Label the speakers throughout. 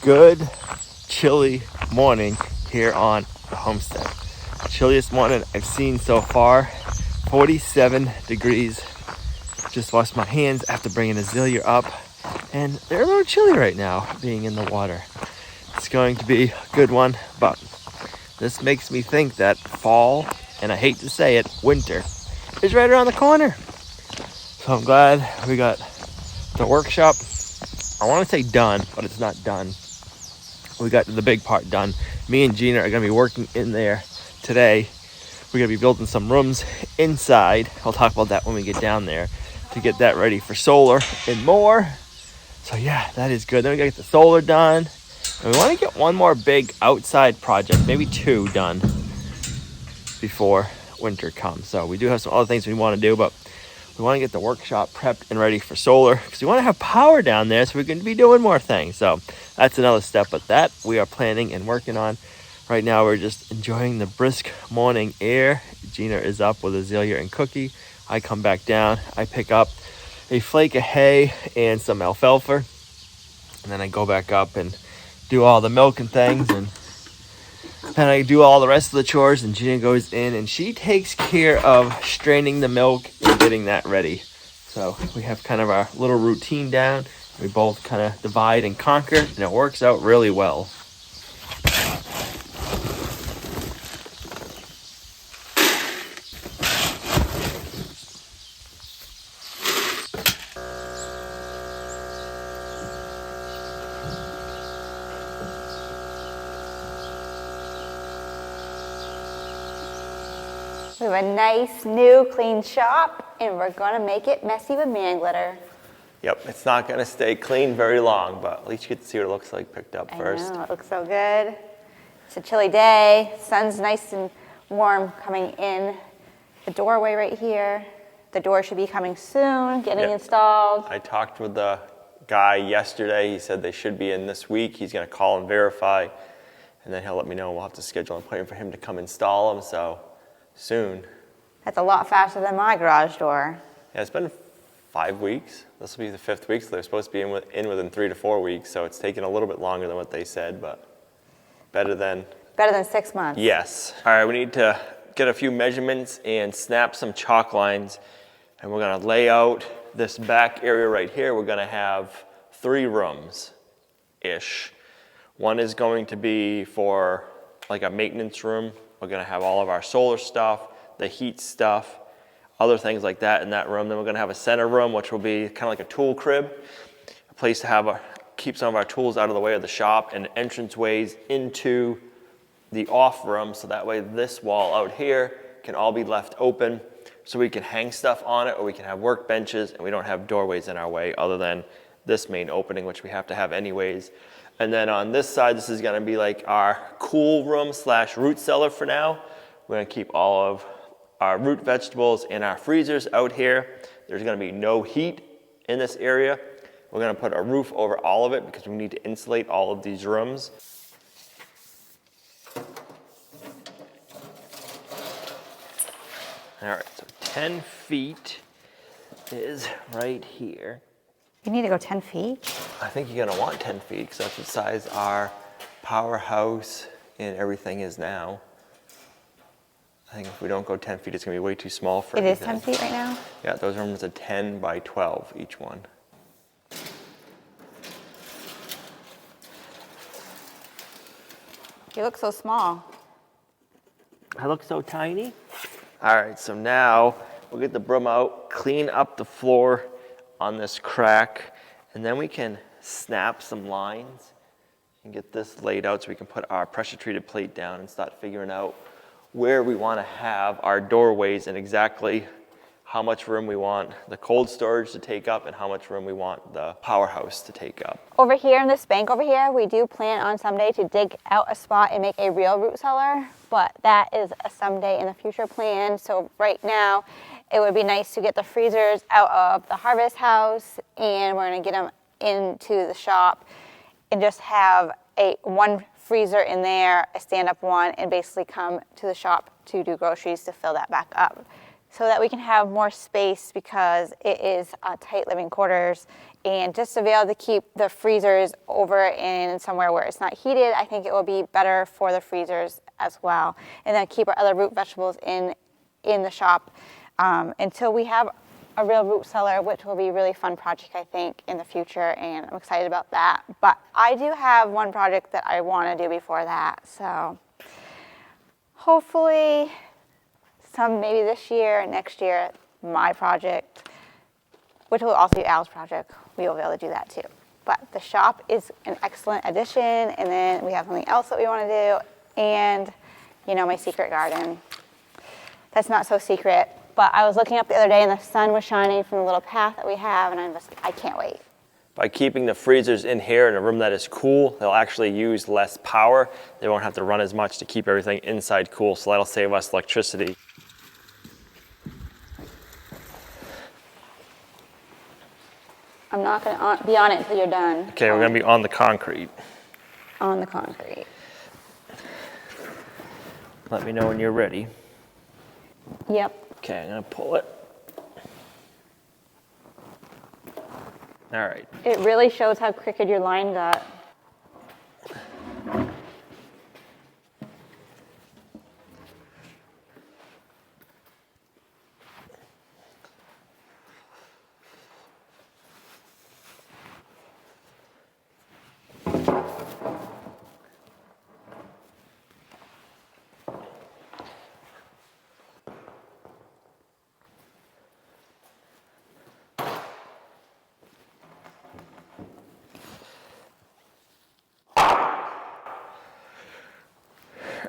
Speaker 1: Good chilly morning here on the homestead. Chilliest morning I've seen so far. 47 degrees. Just washed my hands after bringing Azalea up, and they're a little chilly right now being in the water. It's going to be a good one, but this makes me think that fall, and I hate to say it, winter is right around the corner. So I'm glad we got the workshop, I want to say done, but it's not done. We got the big part done. Me and Gina are going to be working in there today. We're going to be building some rooms inside. I'll talk about that when we get down there to get that ready for solar and more. So yeah, that is good. Then we got to get the solar done. And we want to get one more big outside project, maybe two done before winter comes. So we do have some other things we want to do, but we want to get the workshop prepped and ready for solar because we want to have power down there so we can be doing more things. So that's another step, but that we are planning and working on. Right now we're just enjoying the brisk morning air. Gina is up with Azalea and Cookie. I come back down. I pick up a flake of hay and some alfalfa, and then I go back up and do all the milk and things, and then I do all the rest of the chores, and Gina goes in and she takes care of straining the milk and getting that ready. So we have kind of our little routine down. We both kind of divide and conquer, and it works out really well.
Speaker 2: We have a nice, new, clean shop, and we're going to make it messy with man glitter.
Speaker 1: Yep, it's not going to stay clean very long, but at least you get to see what it looks like picked up first.
Speaker 2: I know, it looks so good. It's a chilly day. Sun's nice and warm coming in the doorway right here. The door should be coming soon, getting installed.
Speaker 1: I talked with the guy yesterday. He said they should be in this week. He's going to call and verify, and then he'll let me know. We'll have to schedule an appointment for him to come install them, so soon.
Speaker 2: That's a lot faster than my garage door.
Speaker 1: Yeah, it's been 5 weeks. This will be the 5th week, so they're supposed to be in within 3 to 4 weeks, so it's taken a little bit longer than what they said, but better than
Speaker 2: 6 months.
Speaker 1: Yes. All right, we need to get a few measurements and snap some chalk lines, and we're gonna lay out this back area right here. We're gonna have 3 rooms-ish. One is going to be for like a maintenance room. We're gonna have all of our solar stuff, the heat stuff, other things like that in that room. Then we're gonna have a center room, which will be kind of like a tool crib, a place to keep some of our tools out of the way of the shop, and entranceways into the off room, so that way this wall out here can all be left open so we can hang stuff on it, or we can have workbenches, and we don't have doorways in our way other than this main opening, which we have to have anyways. And then on this side, this is gonna be like our cool room / root cellar for now. We're gonna keep all of our root vegetables and our freezers out here. There's gonna be no heat in this area. We're gonna put a roof over all of it because we need to insulate all of these rooms. All right, so 10 feet is right here.
Speaker 2: You need to go 10 feet?
Speaker 1: I think you're gonna want 10 feet because that's the size our powerhouse and everything is now. I think if we don't go 10 feet, it's gonna be way too small for
Speaker 2: It
Speaker 1: everything.
Speaker 2: is 10 feet right now?
Speaker 1: Yeah, those rooms are 10 by 12 each one.
Speaker 2: You look so small.
Speaker 1: I look so tiny. All right, so now we'll get the broom out, clean up the floor on this crack, and then we can snap some lines and get this laid out so we can put our pressure treated plate down and start figuring out where we want to have our doorways and exactly how much room we want the cold storage to take up and how much room we want the powerhouse to take up.
Speaker 2: Over here in this bank over here, we do plan on someday to dig out a spot and make a real root cellar, but that is a someday in the future plan. So right now, it would be nice to get the freezers out of the harvest house, and we're gonna get them into the shop and just have one freezer in there, a stand-up one, and basically come to the shop to do groceries to fill that back up. so that we can have more space because it is tight living quarters. And just to be able to keep the freezers over in somewhere where it's not heated, I think it will be better for the freezers as well. And then keep our other root vegetables in the shop until we have a real root cellar, which will be a really fun project, I think, in the future, and I'm excited about that. But I do have one project that I want to do before that, so hopefully maybe this year or next year, my project, which will also be Al's project, we will be able to do that too. But the shop is an excellent addition, and then we have something else that we want to do, and you know, my secret garden. That's not so secret, but I was looking up the other day and the sun was shining from the little path that we have, and I can't wait.
Speaker 1: By keeping the freezers in here in a room that is cool, they'll actually use less power. They won't have to run as much to keep everything inside cool, so that'll save us electricity.
Speaker 2: I'm not going to be on it until you're done.
Speaker 1: Okay, we're going to be on the concrete.
Speaker 2: On the concrete.
Speaker 1: Let me know when you're ready.
Speaker 2: Yep.
Speaker 1: Okay, I'm going to pull it. All right.
Speaker 2: It really shows how crooked your line got.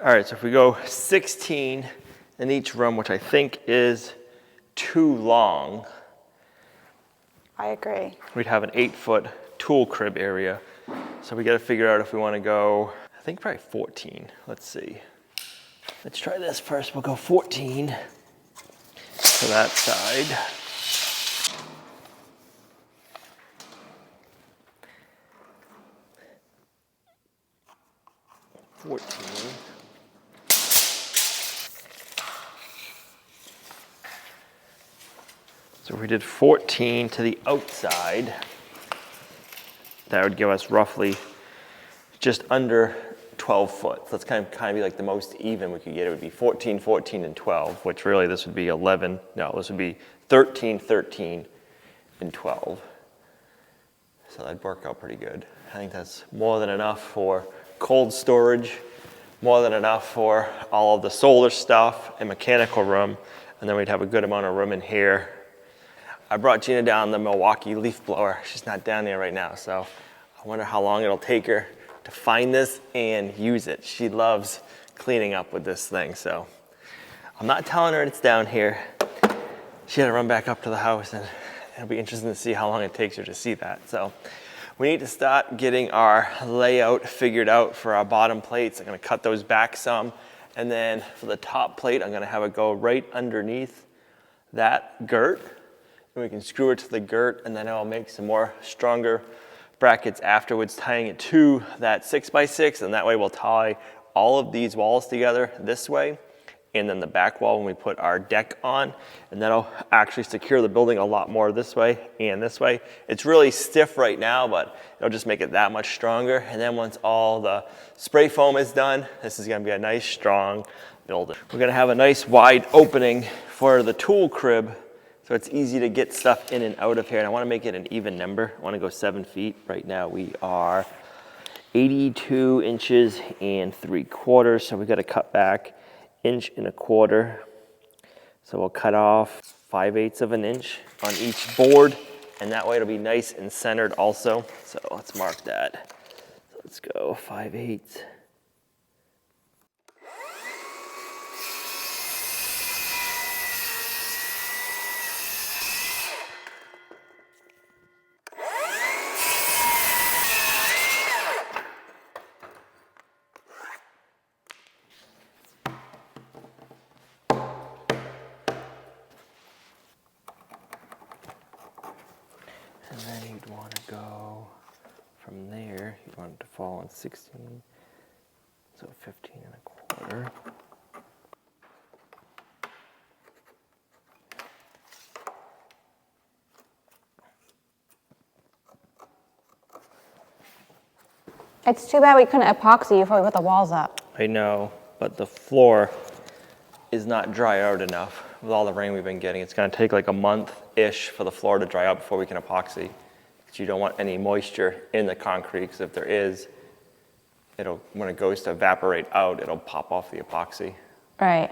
Speaker 1: All right, so if we go 16 in each room, which I think is too long.
Speaker 2: I agree.
Speaker 1: We'd have an 8-foot tool crib area. So we got to figure out if we want to go, I think probably 14. Let's see. Let's try this first. We'll go 14 to that side. So if we did 14 to the outside, that would give us roughly just under 12 foot. So that's kind of be like the most even we could get. It would be 14, 14, and 12, which really this would be 11. No, this would be 13, 13, and 12. So that'd work out pretty good. I think that's more than enough for cold storage, more than enough for all of the solar stuff and mechanical room, and then we'd have a good amount of room in here. I brought Gina down the Milwaukee leaf blower. She's not down there right now, so I wonder how long it'll take her to find this and use it. She loves cleaning up with this thing, so I'm not telling her it's down here. She had to run back up to the house, and it'll be interesting to see how long it takes her to see that. So we need to start getting our layout figured out for our bottom plates. I'm gonna cut those back some, and then for the top plate, I'm gonna have it go right underneath that girt. And we can screw it to the girt, and then I'll make some more stronger brackets afterwards, tying it to that 6x6, and that way we'll tie all of these walls together this way, and then the back wall when we put our deck on, and that'll actually secure the building a lot more this way and this way. It's really stiff right now, but it'll just make it that much stronger. And then once all the spray foam is done, this is gonna be a nice strong building. We're gonna have a nice wide opening for the tool crib, so it's easy to get stuff in and out of here. And I wanna make it an even number. I wanna go 7 feet. Right now we are 82 inches and 3/4. So we gotta cut back 1.25 inches. So we'll cut off 5/8 of an inch on each board. And that way it'll be nice and centered also. So let's mark that. So let's go 5/8. And then you'd want to go from there, you'd want it to fall on 16, so 15.25.
Speaker 2: It's too bad we couldn't epoxy before we put the walls up.
Speaker 1: I know, but the floor is not dry out enough with all the rain we've been getting. It's gonna take like a month-ish for the floor to dry out before we can epoxy. Because you don't want any moisture in the concrete, because if there is, when it goes to evaporate out, it'll pop off the epoxy.
Speaker 2: Right.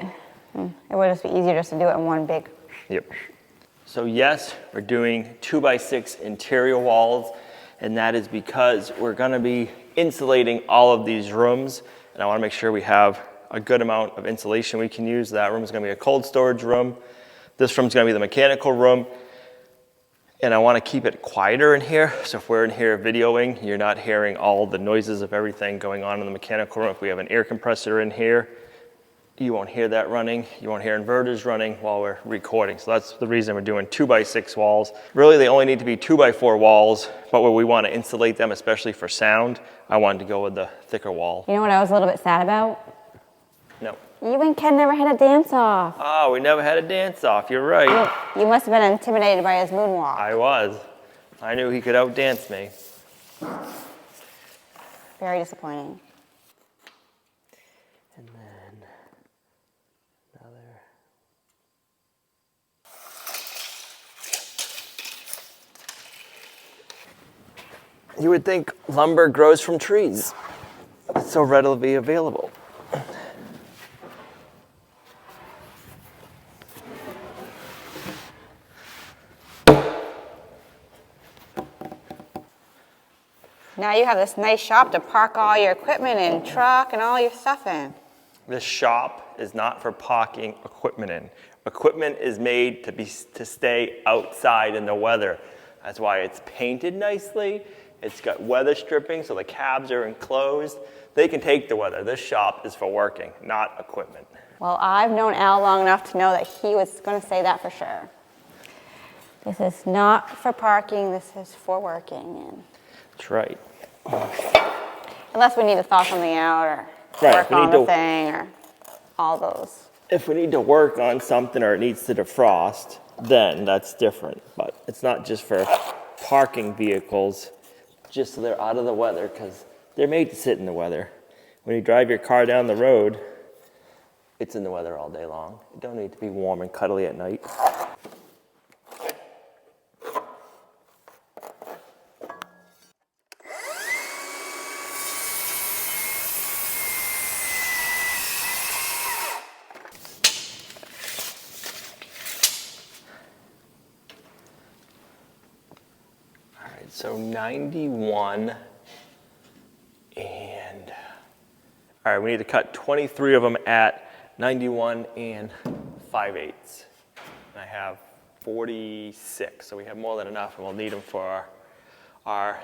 Speaker 2: It would just be easier just to do it in one big.
Speaker 1: Yep. So yes, we're doing 2x6 interior walls, and that is because we're gonna be insulating all of these rooms, and I wanna make sure we have a good amount of insulation we can use. That room is gonna be a cold storage room. This room's gonna be the mechanical room, and I wanna keep it quieter in here. So if we're in here videoing, you're not hearing all the noises of everything going on in the mechanical room. If we have an air compressor in here, you won't hear that running. You won't hear inverters running while we're recording. So that's the reason we're doing 2x6 walls. Really, they only need to be 2x4 walls, but where we want to insulate them, especially for sound, I wanted to go with the thicker wall.
Speaker 2: You know what I was a little bit sad about?
Speaker 1: No.
Speaker 2: You and Ken never had a dance-off.
Speaker 1: Oh, we never had a dance-off. You're right.
Speaker 2: You must have been intimidated by his moonwalk.
Speaker 1: I was. I knew he could outdance me.
Speaker 2: Very disappointing.
Speaker 1: And then another. You would think lumber grows from trees. It's so readily available.
Speaker 2: Now you have this nice shop to park all your equipment and truck and all your stuff in.
Speaker 1: This shop is not for parking equipment in. Equipment is made to stay outside in the weather. That's why it's painted nicely. It's got weather stripping, so the cabs are enclosed. They can take the weather. This shop is for working, not equipment.
Speaker 2: Well, I've known Al long enough to know that he was going to say that for sure. This is not for parking, this is for working in.
Speaker 1: That's right.
Speaker 2: Unless we need to thaw something out or work on the thing or all those.
Speaker 1: If we need to work on something or it needs to defrost, then that's different. But it's not just for parking vehicles, just so they're out of the weather, because they're made to sit in the weather. When you drive your car down the road, it's in the weather all day long. It don't need to be warm and cuddly at night. So 91 and, all right, we need to cut 23 of them at 91 and 5/8. And I have 46, so we have more than enough, and we'll need them for our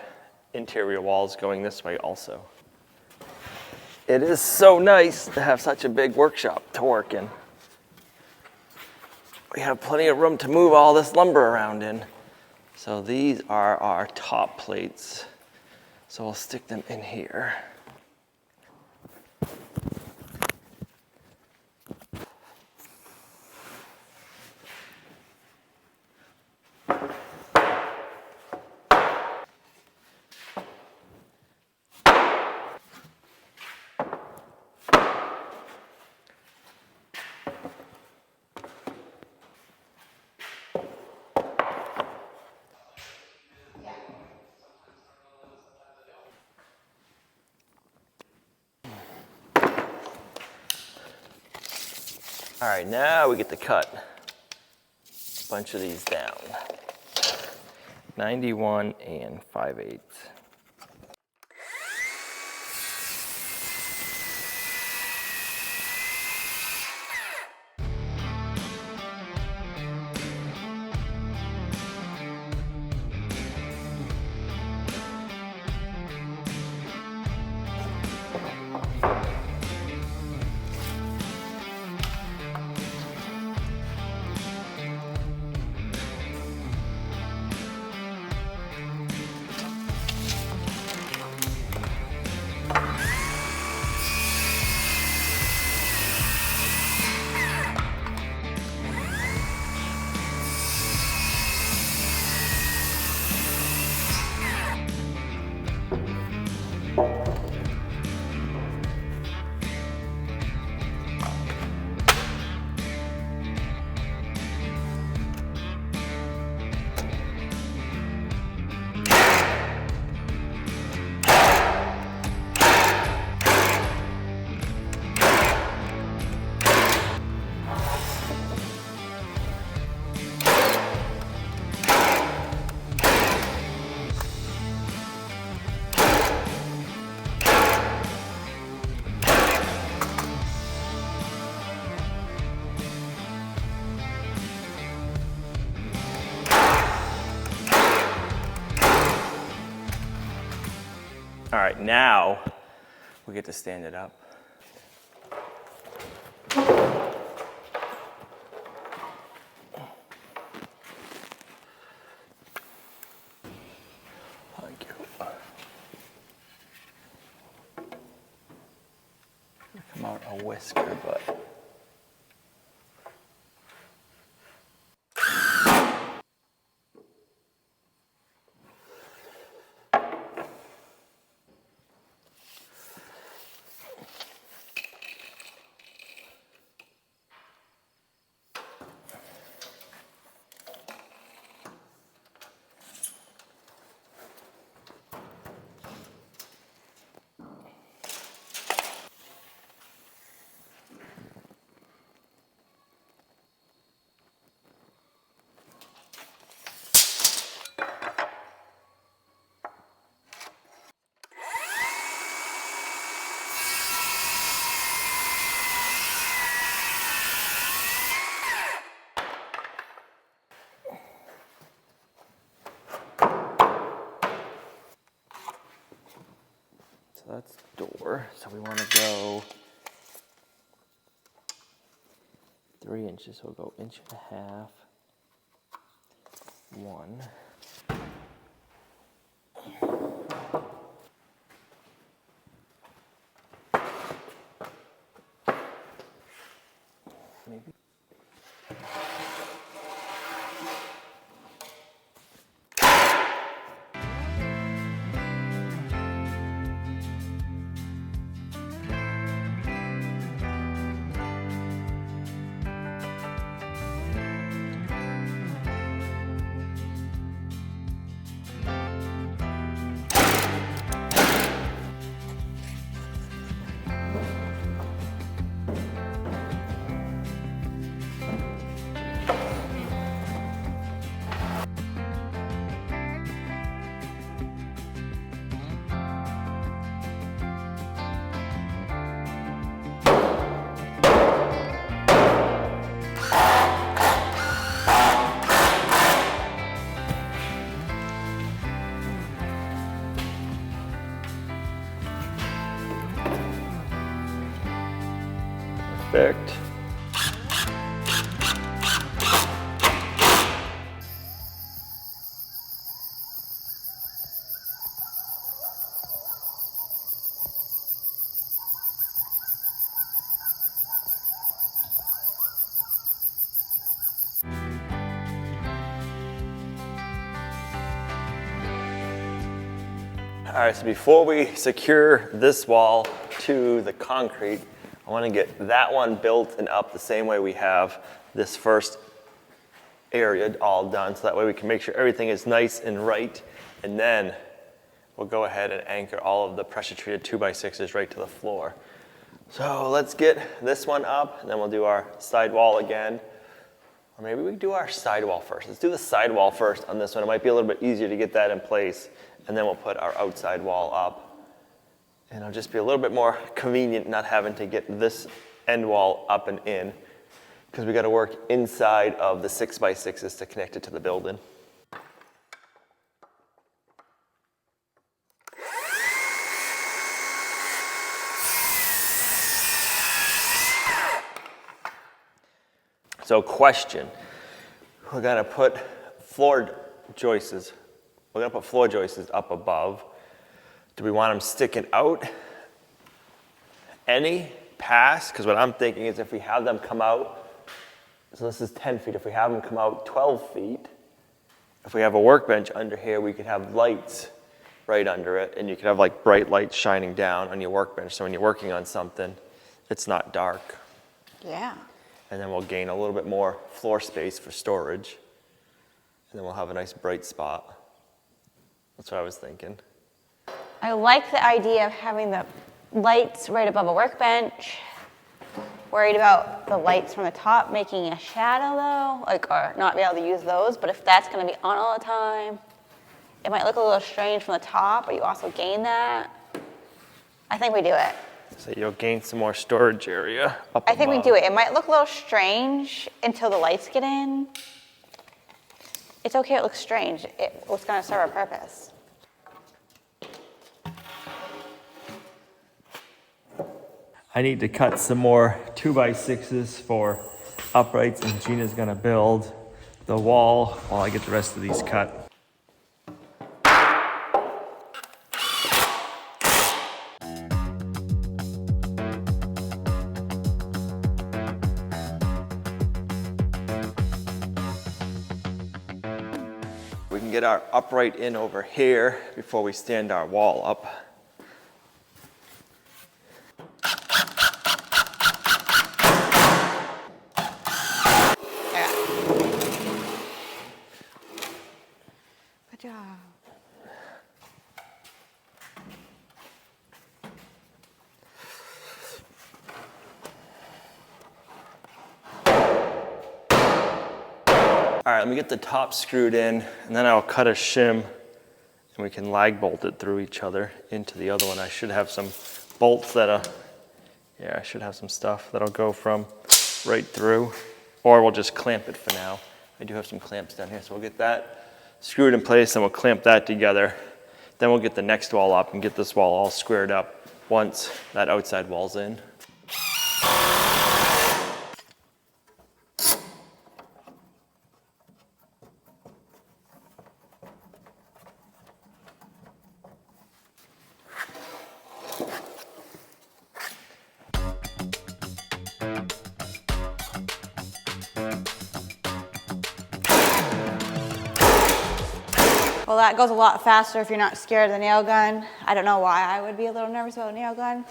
Speaker 1: interior walls going this way also. It is so nice to have such a big workshop to work in. We have plenty of room to move all this lumber around in. So these are our top plates. So we'll stick them in here. All right, now we get to cut a bunch of these down. 91 and 5/8. All right, now we get to stand it up. Thank you. Come out a whisker, but. So that's the door. So we want to go 3 inches. So we'll go 1.5 inches, 1. Maybe. Perfect. All right, so before we secure this wall to the concrete, I want to get that one built and up the same way we have this first area all done, so that way we can make sure everything is nice and right, and then we'll go ahead and anchor all of the pressure treated 2x6s right to the floor. So let's get this one up, and then we'll do our sidewall again. Or maybe we do our sidewall first. Let's do the sidewall first on this one. It might be a little bit easier to get that in place, and then we'll put our outside wall up. And it'll just be a little bit more convenient not having to get this end wall up and in, because we got to work inside of the 6x6s to connect it to the building. So question, we're gonna put floor joists up above. Do we want them sticking out any past? Because what I'm thinking is if we have them come out, so this is 10 feet, if we have them come out 12 feet, if we have a workbench under here, we could have lights right under it, and you could have like bright lights shining down on your workbench, so when you're working on something, it's not dark.
Speaker 2: Yeah.
Speaker 1: And then we'll gain a little bit more floor space for storage. And then we'll have a nice bright spot. That's what I was thinking.
Speaker 2: I like the idea of having the lights right above a workbench. Worried about the lights from the top making a shadow though, or not be able to use those, but if that's gonna be on all the time, it might look a little strange from the top, but you also gain that. I think we do it.
Speaker 1: So you'll gain some more storage area up
Speaker 2: I think
Speaker 1: above.
Speaker 2: we do it. It might look a little strange until the lights get in. It's okay, it looks strange. It's gonna serve a purpose.
Speaker 1: I need to cut some more 2x6s for uprights, and Gina's gonna build the wall while I get the rest of these cut. We can get our upright in over here before we stand our wall up.
Speaker 2: Good job.
Speaker 1: All right, let me get the top screwed in, and then I'll cut a shim, and we can lag bolt it through each other into the other one. I should have some bolts I should have some stuff that'll go from right through, or we'll just clamp it for now. I do have some clamps down here, so we'll get that screwed in place, and we'll clamp that together. Then we'll get the next wall up and get this wall all squared up once that outside wall's in.
Speaker 2: Well, that goes a lot faster if you're not scared of the nail gun. I don't know why I would be a little nervous about a nail gun.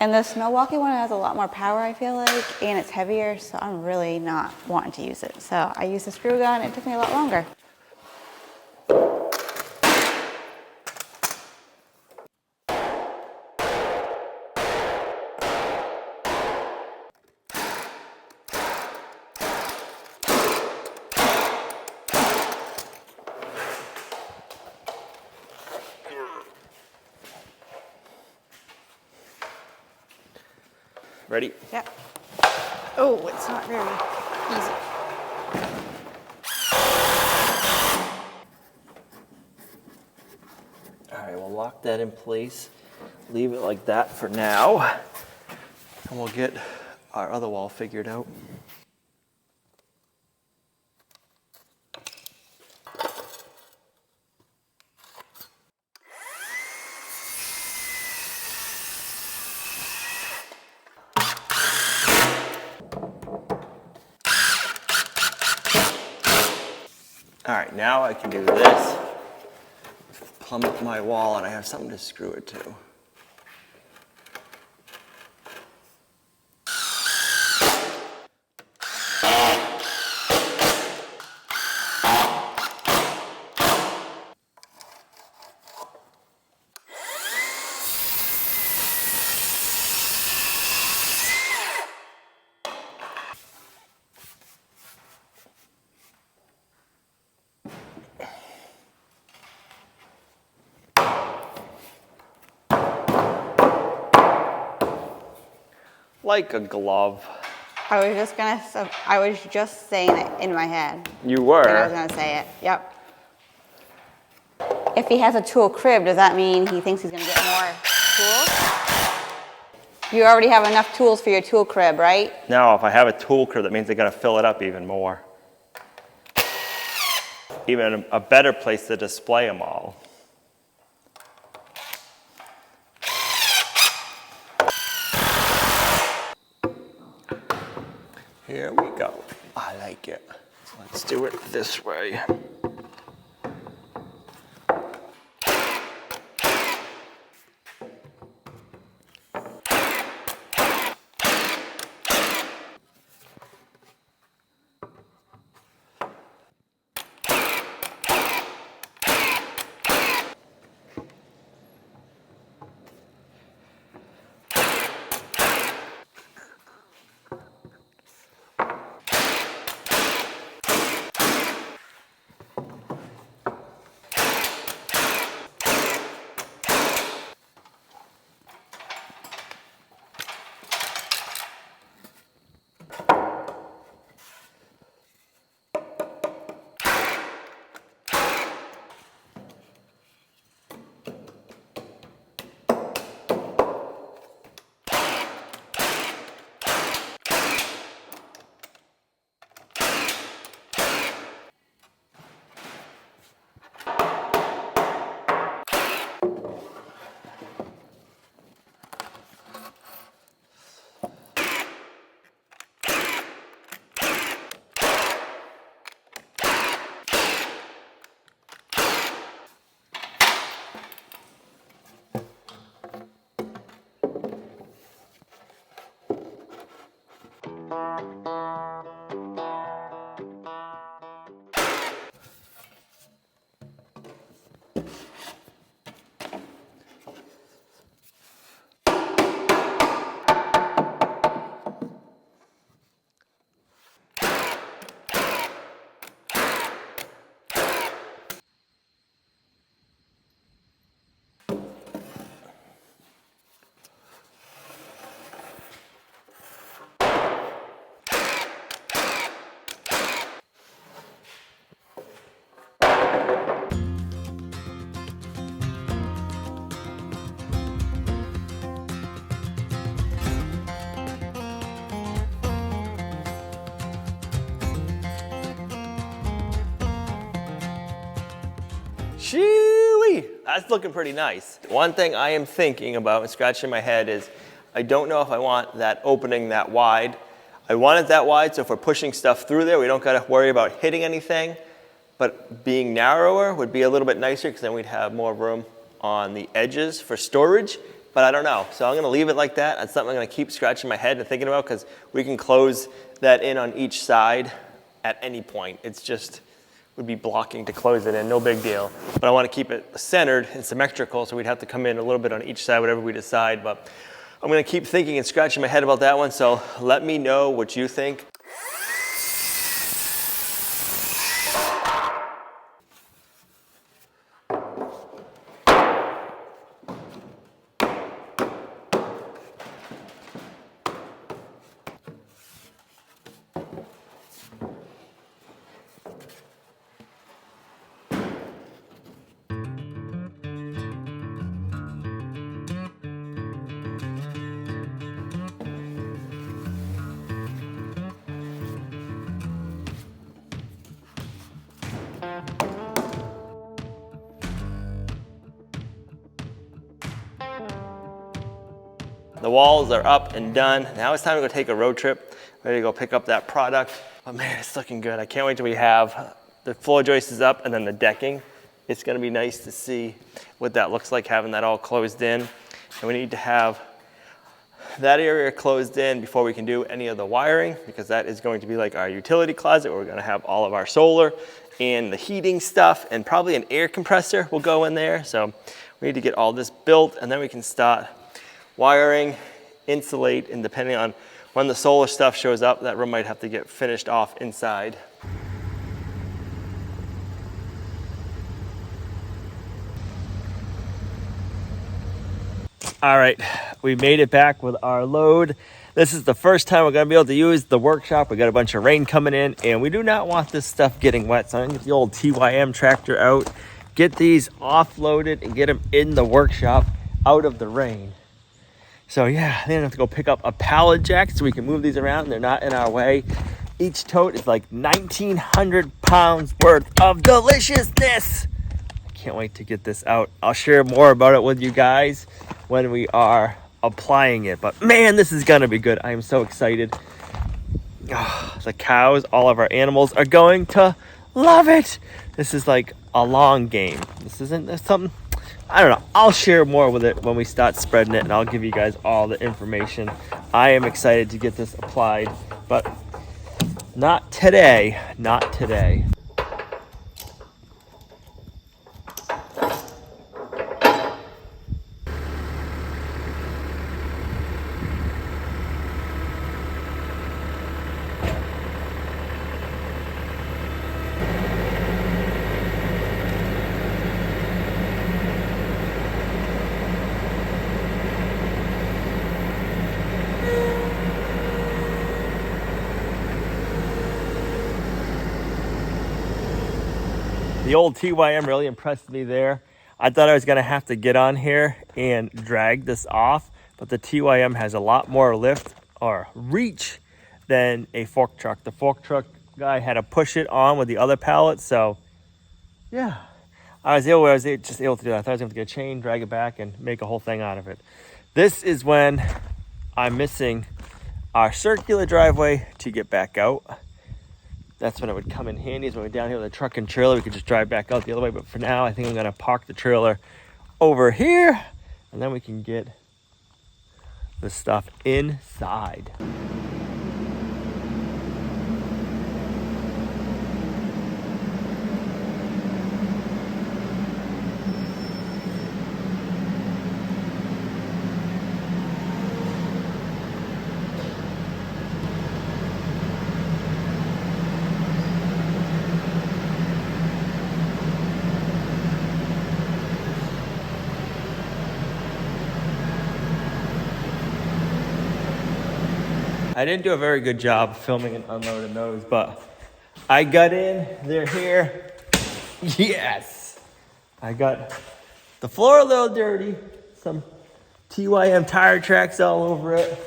Speaker 2: And the snow walking one has a lot more power, I feel like, and it's heavier, so I'm really not wanting to use it. So I used the screw gun, it took me a lot longer.
Speaker 1: Ready?
Speaker 2: Yep. Oh, it's not very easy.
Speaker 1: All right, we'll lock that in place. Leave it like that for now. And we'll get our other wall figured out. All right, now I can do this. Plumb up my wall, and I have something to screw it to. Like a glove.
Speaker 2: I was just saying it in my head.
Speaker 1: You were?
Speaker 2: And I was gonna say it, yep. If he has a tool crib, does that mean he thinks he's gonna get more tools? You already have enough tools for your tool crib, right?
Speaker 1: No, if I have a tool crib, that means they're gonna fill it up even more. Even a better place to display them all. Here we go. I like it. So let's do it this way. Shoo-wee! That's looking pretty nice. One thing I am thinking about and scratching my head is I don't know if I want that opening that wide. I want it that wide so if we're pushing stuff through there, we don't gotta worry about hitting anything. But being narrower would be a little bit nicer because then we'd have more room on the edges for storage. But I don't know. So I'm gonna leave it like that. That's something I'm gonna keep scratching my head and thinking about because we can close that in on each side at any point. It's just, would be blocking to close it in, no big deal. But I want to keep it centered and symmetrical, so we'd have to come in a little bit on each side, whatever we decide. But I'm going to keep thinking and scratching my head about that one, so let me know what you think. The walls are up and done. Now it's time to go take a road trip. Ready to go pick up that product. But man, it's looking good. I can't wait till we have the floor joist is up and then the decking. It's gonna be nice to see what that looks like, having that all closed in. And we need to have that area closed in before we can do any of the wiring, because that is going to be like our utility closet where we're gonna have all of our solar and the heating stuff, and probably an air compressor will go in there. So we need to get all this built and then we can start wiring, insulate, and depending on when the solar stuff shows up, that room might have to get finished off inside. All right, we made it back with our load. This is the first time we're gonna be able to use the workshop. We got a bunch of rain coming in and we do not want this stuff getting wet. So I'm gonna get the old TYM tractor out, get these offloaded and get them in the workshop out of the rain. So yeah, then I have to go pick up a pallet jack so we can move these around. They're not in our way. Each tote is like 1,900 pounds worth of deliciousness. I can't wait to get this out. I'll share more about it with you guys when we are applying it. But man, this is gonna be good. I am so excited. Oh, the cows, all of our animals are going to love it. This is like a long game. This isn't something, I don't know. I'll share more with it when we start spreading it and I'll give you guys all the information. I am excited to get this applied, but not today, not today. The old TYM really impressed me there. I thought I was gonna have to get on here and drag this off, but the TYM has a lot more lift or reach than a fork truck. The fork truck guy had to push it on with the other pallet, so yeah. I was just able to do that. I thought I was gonna get a chain, drag it back, and make a whole thing out of it. This is when I'm missing our circular driveway to get back out. That's when it would come in handy, is when we're down here with a truck and trailer, we could just drive back out the other way. But for now, I think I'm gonna park the trailer over here and then we can get the stuff inside. I didn't do a very good job filming and unloading those, but I got in, they're here. Yes! I got the floor a little dirty, some TYM tire tracks all over it.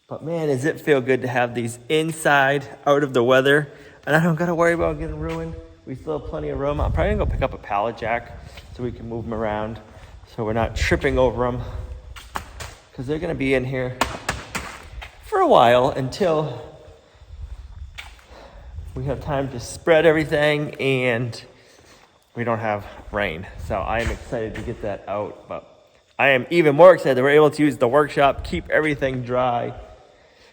Speaker 1: But man, does it feel good to have these inside, out of the weather. And I don't gotta worry about getting ruined. We still have plenty of room. I'm probably gonna go pick up a pallet jack so we can move them around so we're not tripping over them, because they're gonna be in here for a while until we have time to spread everything and we don't have rain. So I am excited to get that out, but I am even more excited that we're able to use the workshop, keep everything dry,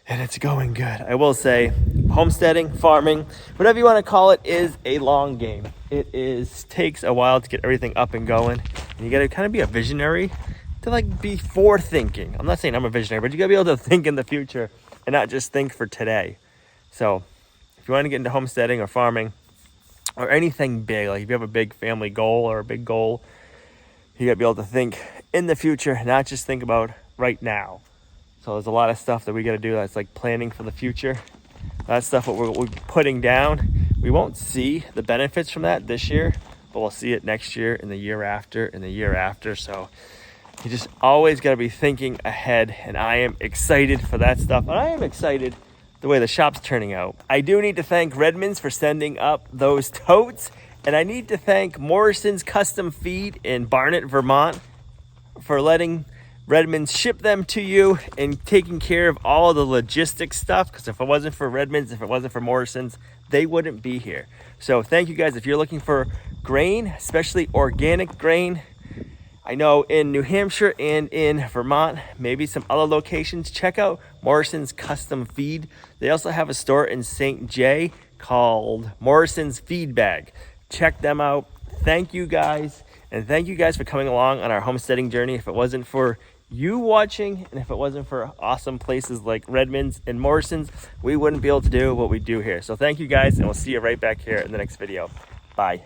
Speaker 1: and it's going good. I will say, homesteading, farming, whatever you want to call it, is a long game. Takes a while to get everything up and going, and you got to kind of be a visionary to like be forward-thinking. I'm not saying I'm a visionary, but you got to be able to think in the future and not just think for today. So if you want to get into homesteading or farming or anything big, like if you have a big family goal or a big goal, you got to be able to think in the future, not just think about right now. So there's a lot of stuff that we got to do that's like planning for the future. That's stuff what we're putting down. We won't see the benefits from that this year, but we'll see it next year and the year after and the year after. So you just always got to be thinking ahead, and I am excited for that stuff. And I am excited the way the shop's turning out. I do need to thank Redmond's for sending up those totes, and I need to thank Morrison's Custom Feed in Barnet, Vermont for letting Redmond's ship them to you and taking care of all of the logistics stuff, because if it wasn't for Redmond's, if it wasn't for Morrison's, they wouldn't be here. So thank you guys. If you're looking for grain, especially organic grain, I know in New Hampshire and in Vermont, maybe some other locations, check out Morrison's Custom Feed. They also have a store in St. Jay called Morrison's Feed Bag. Check them out. Thank you guys. And thank you guys for coming along on our homesteading journey. If it wasn't for you watching, and if it wasn't for awesome places like Redmond's and Morrison's, we wouldn't be able to do what we do here. So thank you guys, and we'll see you right back here in the next video. Bye.